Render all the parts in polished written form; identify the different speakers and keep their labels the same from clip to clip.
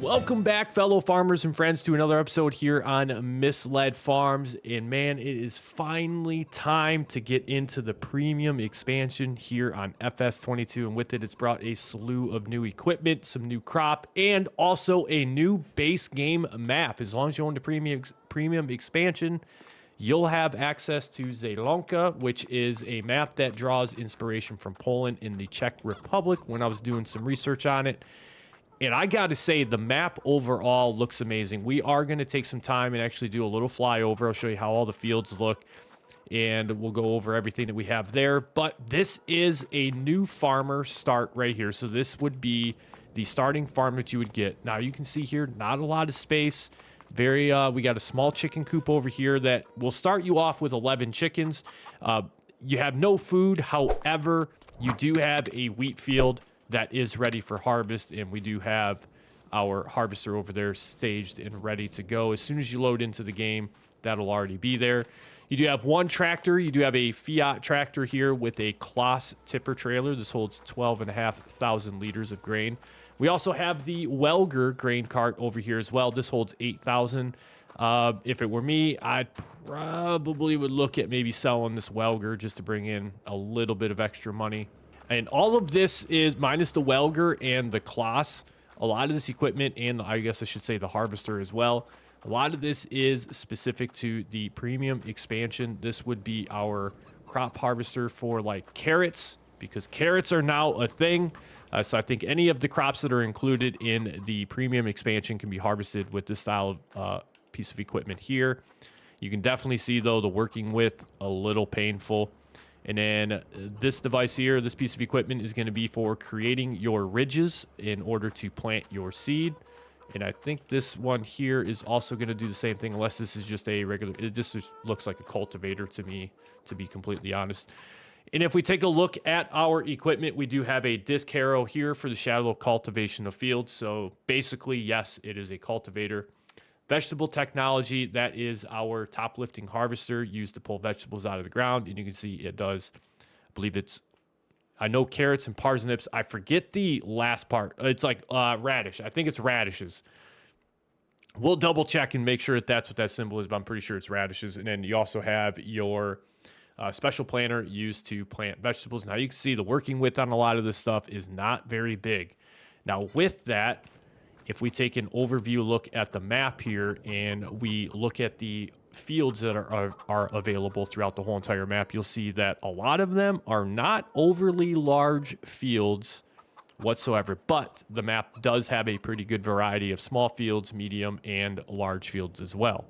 Speaker 1: Welcome back, fellow farmers and friends, to another episode here on Misled Farms. And man, it is finally time to get into the premium expansion here on FS22. And with it, it's brought a slew of new equipment, some new crop, and also a new base game map. As long as you own the premium expansion, you'll have access to Zelanka, which is a map that draws inspiration from Poland in the Czech Republic when I was doing some research on it. And I got to say, the map overall looks amazing. We are going to take some time and actually do a little flyover. I'll show you how all the fields look, and we'll go over everything that we have there. But this is a new farmer start right here. So this would be the starting farm that you would get. Now, you can see here, not a lot of space. We got a small chicken coop over here that will start you off with 11 chickens. You have no food. However, you do have a wheat field that is ready for harvest, and we do have our harvester over there staged and ready to go. As soon as you load into the game, that'll already be there. You do have one tractor. You do have a Fiat tractor here with a Kloss tipper trailer. This holds 12,500 liters of grain. We also have the Welger grain cart over here as well. This holds 8,000. If it were me, I'd probably would look at maybe selling this Welger just to bring in a little bit of extra money. And all of this is, minus the Welger and the Kloss, a lot of this equipment, and I guess I should say the harvester as well, a lot of this is specific to the premium expansion. This would be our crop harvester for like carrots, because carrots are now a thing. So I think any of the crops that are included in the premium expansion can be harvested with this style of piece of equipment here. You can definitely see, though, the working with a little painful. And then this device here, this piece of equipment is going to be for creating your ridges in order to plant your seed. And I think this one here is also going to do the same thing, unless this is just a regular, it just looks like a cultivator to me, to be completely honest. And if we take a look at our equipment, we do have a disc harrow here for the shallow cultivation of fields. So basically, yes, it is a cultivator. Vegetable technology, that is our top lifting harvester used to pull vegetables out of the ground. And you can see it does, I believe I know carrots and parsnips. I forget the last part. It's like radish. I think it's radishes. We'll double check and make sure that that's what that symbol is, but I'm pretty sure it's radishes. And then you also have your special planter used to plant vegetables. Now you can see the working width on a lot of this stuff is not very big. Now with that, if we take an overview look at the map here and we look at the fields that are available throughout the whole entire map, you'll see that a lot of them are not overly large fields whatsoever, but the map does have a pretty good variety of small fields, medium, and large fields as well.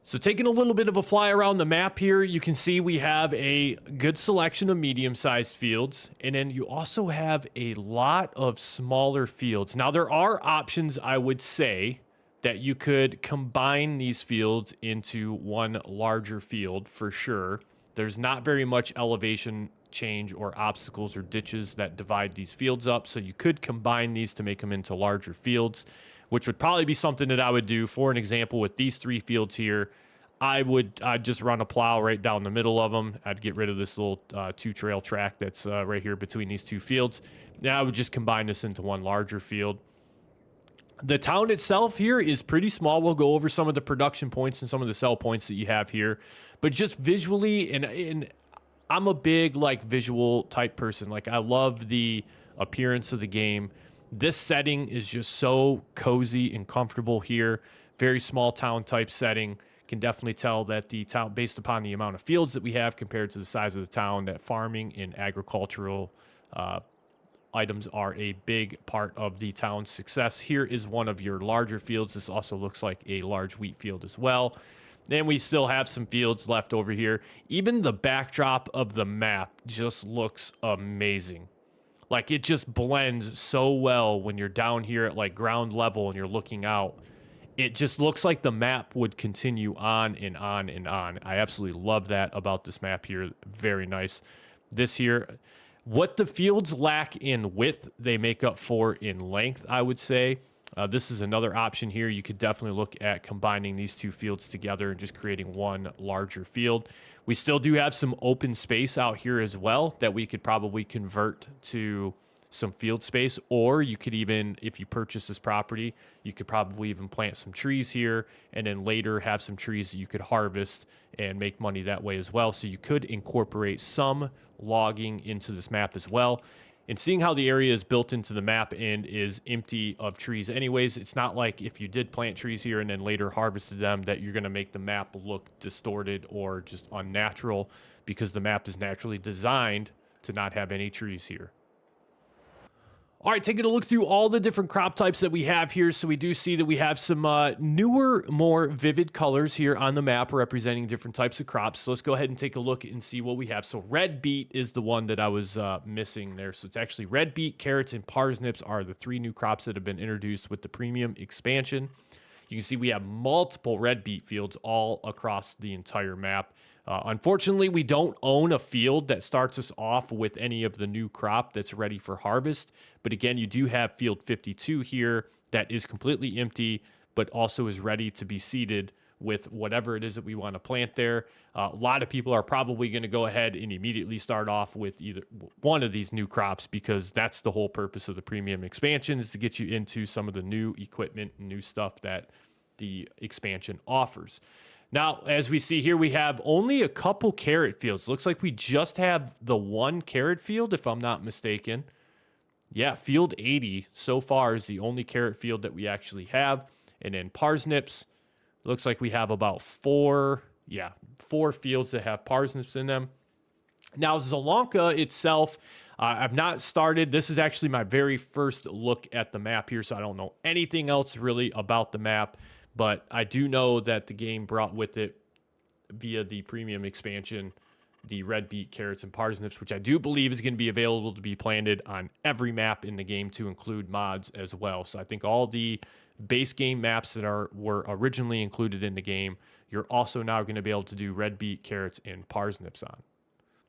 Speaker 1: So taking a little bit of a fly around the map here, you can see we have a good selection of medium-sized fields, and then you also have a lot of smaller fields. Now, there are options, I would say, that you could combine these fields into one larger field for sure. There's not very much elevation change or obstacles or ditches that divide these fields up, so you could combine these to make them into larger fields, which would probably be something that I would do. For an example, with these three fields here, I'd just run a plow right down the middle of them. I'd get rid of this little two-trail track that's right here between these two fields. Now I would just combine this into one larger field. The town itself here is pretty small. We'll go over some of the production points and some of the sell points that you have here. But just visually, and I'm a big like visual type person. Like, I love the appearance of the game. This setting is just so cozy and comfortable here. Very small town type setting. Can definitely tell that the town, based upon the amount of fields that we have compared to the size of the town, that farming and agricultural items are a big part of the town's success. Here is one of your larger fields. This also looks like a large wheat field as well. Then we still have some fields left over here. Even the backdrop of the map just looks amazing. Like, it just blends so well when you're down here at like ground level and you're looking out. It just looks like the map would continue on and on and on. I absolutely love that about this map here. Very nice. This here, what the fields lack in width, they make up for in length, I would say. This is another option here. You could definitely look at combining these two fields together and just creating one larger field. We still do have some open space out here as well that we could probably convert to some field space, or you could even, if you purchase this property, you could probably even plant some trees here and then later have some trees that you could harvest and make money that way as well. So you could incorporate some logging into this map as well. And seeing how the area is built into the map and is empty of trees anyways, it's not like if you did plant trees here and then later harvested them that you're going to make the map look distorted or just unnatural, because the map is naturally designed to not have any trees here. All right, taking a look through all the different crop types that we have here. So we do see that we have some newer, more vivid colors here on the map representing different types of crops. So let's go ahead and take a look and see what we have. So red beet is the one that I was missing there. So it's actually red beet, carrots, and parsnips are the 3 new crops that have been introduced with the premium expansion. You can see we have multiple red beet fields all across the entire map. Unfortunately, we don't own a field that starts us off with any of the new crop that's ready for harvest. But again, you do have field 52 here that is completely empty, but also is ready to be seeded with whatever it is that we want to plant there. A lot of people are probably going to go ahead and immediately start off with either one of these new crops, because that's the whole purpose of the premium expansion, is to get you into some of the new equipment and new stuff that the expansion offers. Now, as we see here, we have only a couple carrot fields. Looks like we just have the 1 carrot field, if I'm not mistaken. Yeah, field 80 so far is the only carrot field that we actually have. And then parsnips, looks like we have about 4 fields that have parsnips in them. Now, Zelanka itself, I've not started. This is actually my very first look at the map here, so I don't know anything else really about the map. But I do know that the game brought with it, via the premium expansion, the red beet, carrots, and parsnips, which I do believe is going to be available to be planted on every map in the game, to include mods as well. So I think all the base game maps that were originally included in the game, you're also now going to be able to do red beet, carrots, and parsnips on.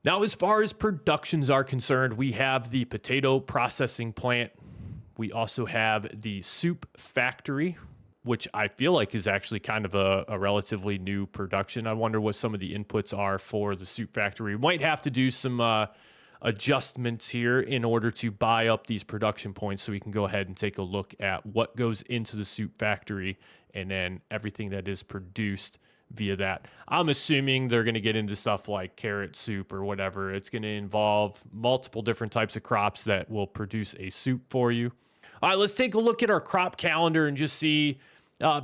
Speaker 1: Now, as far as productions are concerned, we have the potato processing plant. We also have the soup factory, which I feel like is actually kind of a relatively new production. I wonder what some of the inputs are for the soup factory. We might have to do some adjustments here in order to buy up these production points, so we can go ahead and take a look at what goes into the soup factory and then everything that is produced via that. I'm assuming they're going to get into stuff like carrot soup or whatever. It's going to involve multiple different types of crops that will produce a soup for you. All right, let's take a look at our crop calendar and just see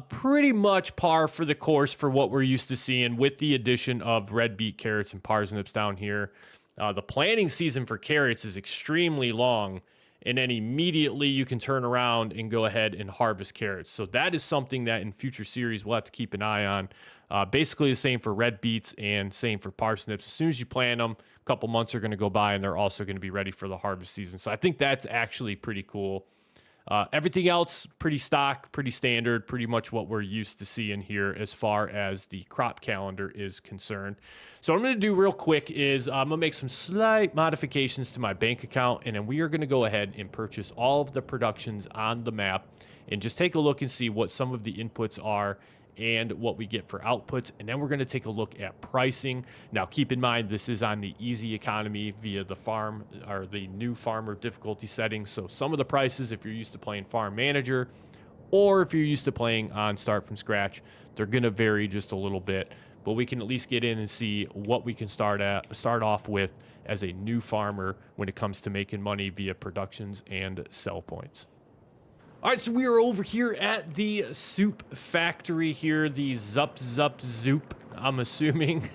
Speaker 1: pretty much par for the course for what we're used to seeing, with the addition of red beet, carrots, and parsnips down here. The planting season for carrots is extremely long, and then immediately you can turn around and go ahead and harvest carrots. So that is something that in future series we'll have to keep an eye on. Basically the same for red beets and same for parsnips. As soon as you plant them, a couple months are going to go by and they're also going to be ready for the harvest season. So I think that's actually pretty cool. Everything else, pretty stock, pretty standard, pretty much what we're used to seeing here as far as the crop calendar is concerned. So what I'm going to do real quick is I'm going to make some slight modifications to my bank account, and then we are going to go ahead and purchase all of the productions on the map and just take a look and see what some of the inputs are and what we get for outputs. And then we're going to take a look at pricing. Now, keep in mind, this is on the easy economy via the farm or the new farmer difficulty settings. So some of the prices, if you're used to playing farm manager or if you're used to playing on start from scratch, they're going to vary just a little bit. But we can at least get in and see what we can start off with as a new farmer when it comes to making money via productions and sell points. All right, so we are over here at the soup factory here, the Zup Zoop, I'm assuming.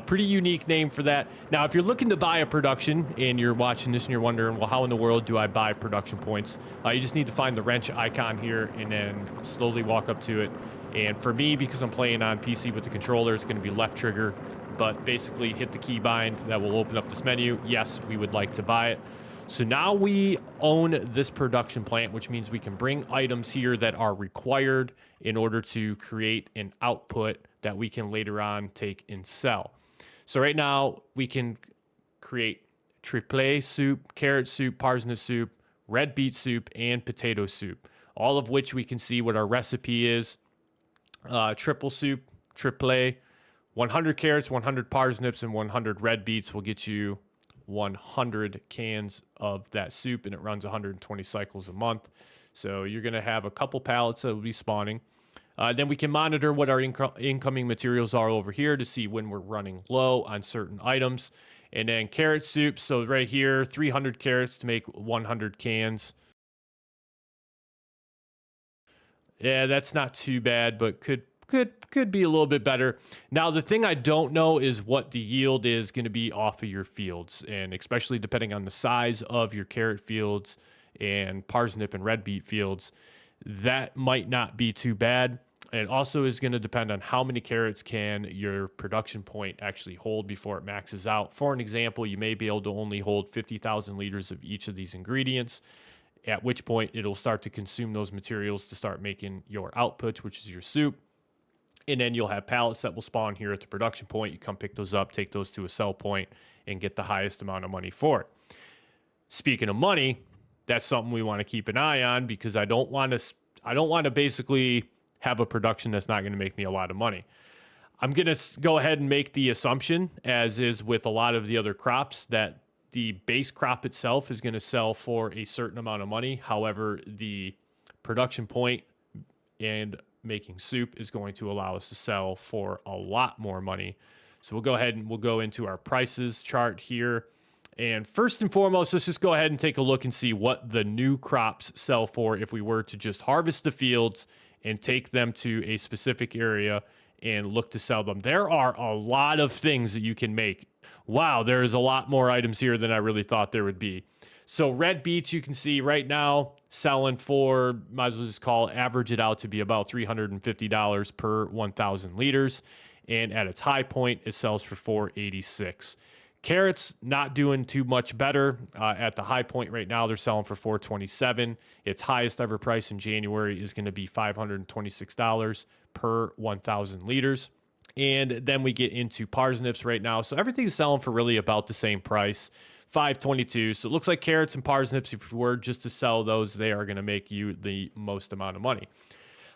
Speaker 1: Pretty unique name for that. Now, if you're looking to buy a production and you're watching this and you're wondering, well, how in the world do I buy production points? You just need to find the wrench icon here and then slowly walk up to it. And for me, because I'm playing on PC with the controller, it's going to be left trigger. But basically, hit the key bind. That will open up this menu. Yes, we would like to buy it. So now we own this production plant, which means we can bring items here that are required in order to create an output that we can later on take and sell. So right now we can create triple soup, carrot soup, parsnip soup, red beet soup, and potato soup, all of which we can see what our recipe is. Triple soup, triple, 100 carrots, 100 parsnips, and 100 red beets will get you 100 cans of that soup, and it runs 120 cycles a month. So you're going to have a couple pallets that will be spawning. Then we can monitor what our incoming materials are over here to see when we're running low on certain items. And then carrot soup. So right here, 300 carrots to make 100 cans. Yeah, that's not too bad, but could be a little bit better. Now, the thing I don't know is what the yield is going to be off of your fields, and especially depending on the size of your carrot fields and parsnip and red beet fields, that might not be too bad. And also is going to depend on how many carrots can your production point actually hold before it maxes out. For an example, you may be able to only hold 50,000 liters of each of these ingredients, at which point it'll start to consume those materials to start making your output, which is your soup. And then you'll have pallets that will spawn here at the production point. You come pick those up, take those to a sell point, and get the highest amount of money for it. Speaking of money, that's something we want to keep an eye on, because I don't want to basically have a production that's not going to make me a lot of money. I'm going to go ahead and make the assumption, as is with a lot of the other crops, that the base crop itself is going to sell for a certain amount of money. However, the production point and making soup is going to allow us to sell for a lot more money. So we'll go ahead and we'll go into our prices chart here. And first and foremost, let's just go ahead and take a look and see what the new crops sell for if we were to just harvest the fields and take them to a specific area and look to sell them. There are a lot of things that you can make. Wow, there's a lot more items here than I really thought there would be. So red beets, you can see right now selling for, might as well just average it out to be about $350 per 1,000 liters. And at its high point, it sells for $486. Carrots not doing too much better. At the high point right now, they're selling for $427. Its highest ever price in January is going to be $526 per 1,000 liters. And then we get into parsnips right now. So everything's selling for really about the same price, $522. So it looks like carrots and parsnips, if you were just to sell those, they are going to make you the most amount of money.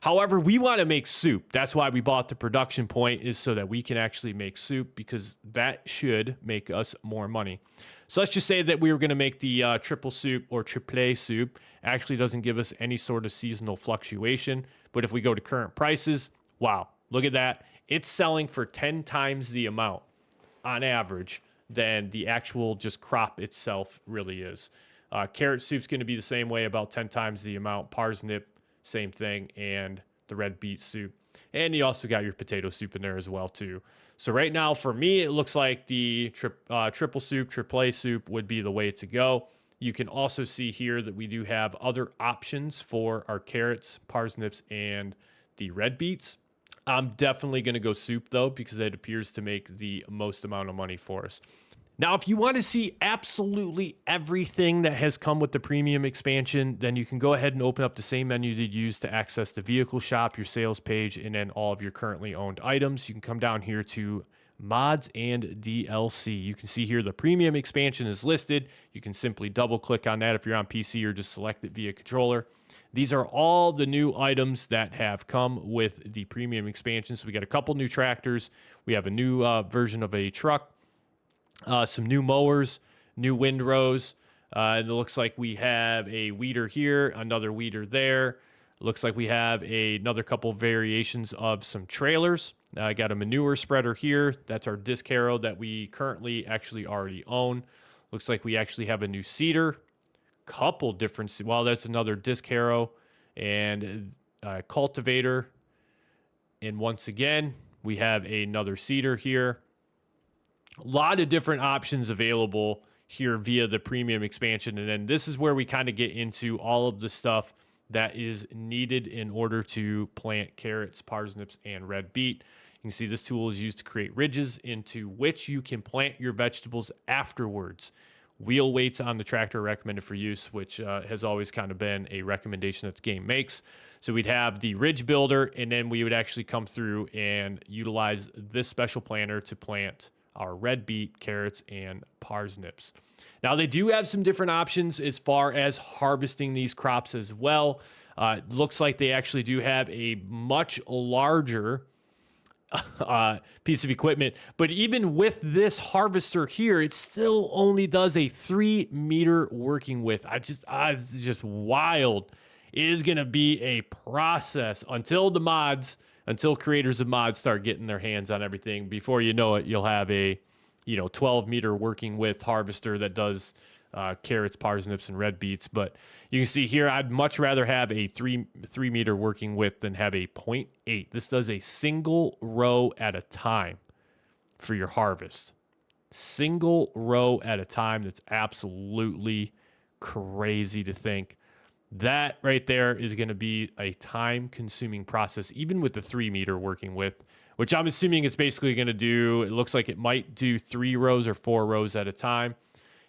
Speaker 1: However, we want to make soup. That's why we bought the production point, is so that we can actually make soup, because that should make us more money. So let's just say that we were going to make the triple soup or triple soup. Actually doesn't give us any sort of seasonal fluctuation. But if we go to current prices, wow, look at that. It's selling for 10 times the amount on average than the actual just crop itself really is. Carrot soup's going to be the same way, about 10 times the amount. Parsnip, same thing, and the red beet soup. And you also got your potato soup in there as well too. So right now for me, it looks like the triple soup, triple soup would be the way to go. You can also see here that we do have other options for our carrots, parsnips, and the red beets. I'm definitely going to go soup though, because it appears to make the most amount of money for us. Now, if you want to see absolutely everything that has come with the premium expansion, then you can go ahead and open up the same menu that you use to access the vehicle shop, your sales page, and then all of your currently owned items. You can come down here to mods and DLC. You can see here the premium expansion is listed. You can simply double click on that if you're on PC, or just select it via controller. These are all the new items that have come with the premium expansion. So we got a couple new tractors. We have a new version of a truck. Some new mowers, new windrows. It looks like we have a weeder here, another weeder there. It looks like we have another couple variations of some trailers. I got a manure spreader here. That's our disc harrow that we currently actually already own. Looks like we actually have a new seeder. Couple different, well, that's another disc harrow and a cultivator. And once again, we have another seeder here. A lot of different options available here via the premium expansion. And then this is where we kind of get into all of the stuff that is needed in order to plant carrots, parsnips, and red beet. You can see this tool is used to create ridges into which you can plant your vegetables afterwards. Wheel weights on the tractor are recommended for use, which has always kind of been a recommendation that the game makes. So we'd have the ridge builder, and then we would actually come through and utilize this special planter to plant our red beet, carrots, and parsnips. Now, they do have some different options as far as harvesting these crops as well. It looks like they actually do have a much larger piece of equipment. But even with this harvester here, it still only does a 3-meter working width. It's just wild. It is going to be a process until creators of mods start getting their hands on everything. Before you know it, you'll have a 12-meter working width harvester that does carrots, parsnips, and red beets. But you can see here, I'd much rather have a 3-meter working width than have a 0.8. This does a single row at a time for your harvest. Single row at a time. That's absolutely crazy to think. That right there is going to be a time-consuming process, even with the 3-meter working width, which I'm assuming it's basically going to do, it looks like it might do 3 rows or 4 rows at a time.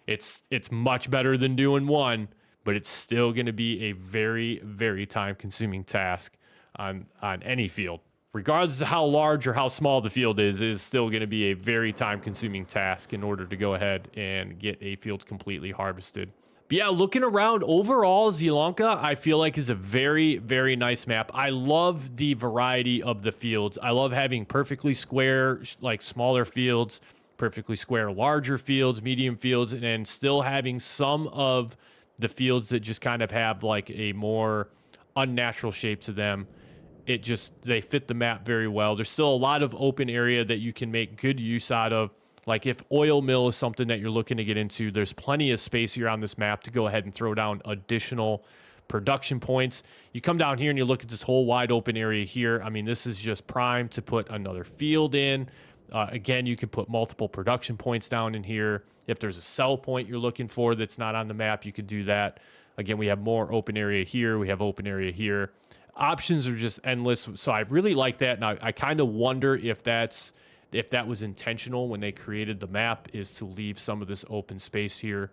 Speaker 1: It's much better than doing one, but it's still going to be a very, very time-consuming task on any field. Regardless of how large or how small the field is still going to be a very time-consuming task in order to go ahead and get a field completely harvested. But yeah, looking around overall, Zelanka, I feel like is a very, very nice map. I love the variety of the fields. I love having perfectly square, like smaller fields, perfectly square, larger fields, medium fields, and then still having some of the fields that just kind of have like a more unnatural shape to them. They fit the map very well. There's still a lot of open area that you can make good use out of. Like if oil mill is something that you're looking to get into, there's plenty of space here on this map to go ahead and throw down additional production points. You come down here and you look at this whole wide open area here. I mean, this is just prime to put another field in. Again, you can put multiple production points down in here. If there's a sell point you're looking for that's not on the map, you could do that. Again, we have more open area here. We have open area here. Options are just endless. So I really like that. And I kind of wonder if that was intentional when they created the map, is to leave some of this open space here.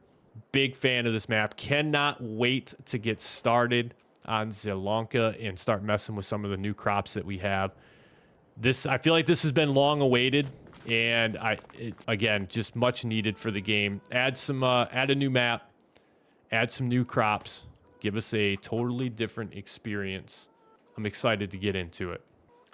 Speaker 1: Big fan of this map. Cannot wait to get started on Zelanka and start messing with some of the new crops that we have. I feel like this has been long awaited, and again, just much needed for the game. Add a new map, add some new crops, give us a totally different experience. I'm excited to get into it.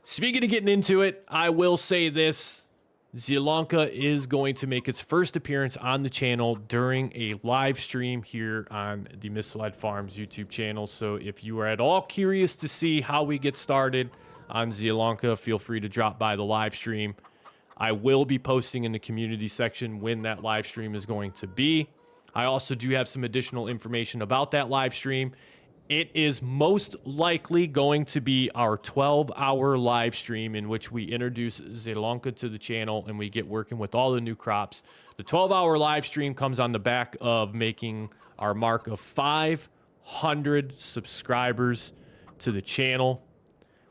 Speaker 1: Speaking of getting into it, I will say this. Zelanka is going to make its first appearance on the channel during a live stream here on the Misled Farms YouTube channel. So if you are at all curious to see how we get started on Zelanka, feel free to drop by the live stream. I will be posting in the community section when that live stream is going to be. I also do have some additional information about that live stream. It is most likely going to be our 12-hour live stream in which we introduce Zelanka to the channel and we get working with all the new crops. The 12-hour live stream comes on the back of making our mark of 500 subscribers to the channel.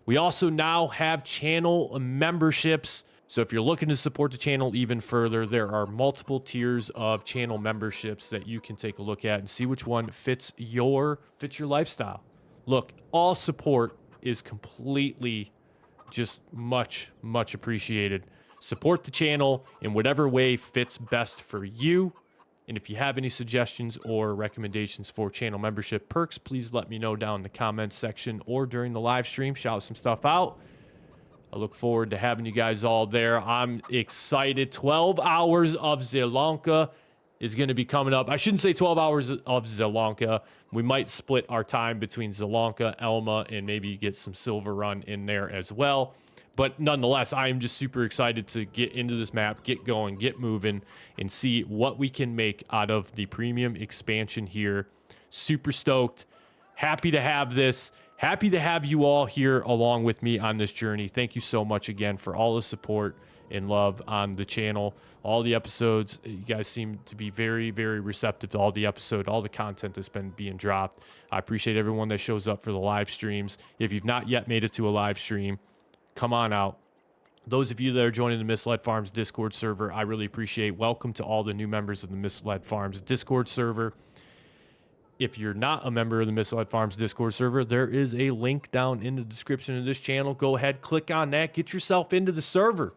Speaker 1: We also now have channel memberships. So if you're looking to support the channel even further, there are multiple tiers of channel memberships that you can take a look at and see which one fits your lifestyle. Look, all support is completely just much appreciated. Support the channel in whatever way fits best for you. And if you have any suggestions or recommendations for channel membership perks, please let me know down in the comments section or during the live stream. Shout some stuff out. I look forward to having you guys all there. I'm excited. 12 hours of Zelanka is going to be coming up. I shouldn't say 12 hours of Zelanka. We might split our time between Zelanka, Elma, and maybe get some Silver Run in there as well. But nonetheless, I am just super excited to get into this map, get going, get moving, and see what we can make out of the premium expansion here. Super stoked. Happy to have this. Happy to have you all here along with me on this journey. Thank you so much again for all the support and love on the channel. All the episodes, you guys seem to be very, very receptive to all the content that's been being dropped. I appreciate everyone that shows up for the live streams. If you've not yet made it to a live stream, come on out. Those of you that are joining the Misled Farms Discord server, I really appreciate. Welcome to all the new members of the Misled Farms Discord server. If you're not a member of the Misled Farms Discord server, there is a link down in the description of this channel. Go ahead, click on that, get yourself into the server.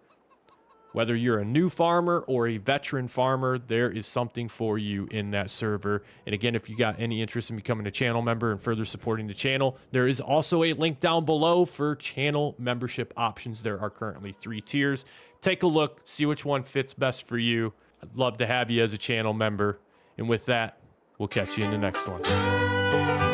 Speaker 1: Whether you're a new farmer or a veteran farmer, there is something for you in that server. And again, if you got any interest in becoming a channel member and further supporting the channel, there is also a link down below for channel membership options. There are currently 3 tiers. Take a look, see which one fits best for you. I'd love to have you as a channel member. And with that, we'll catch you in the next one.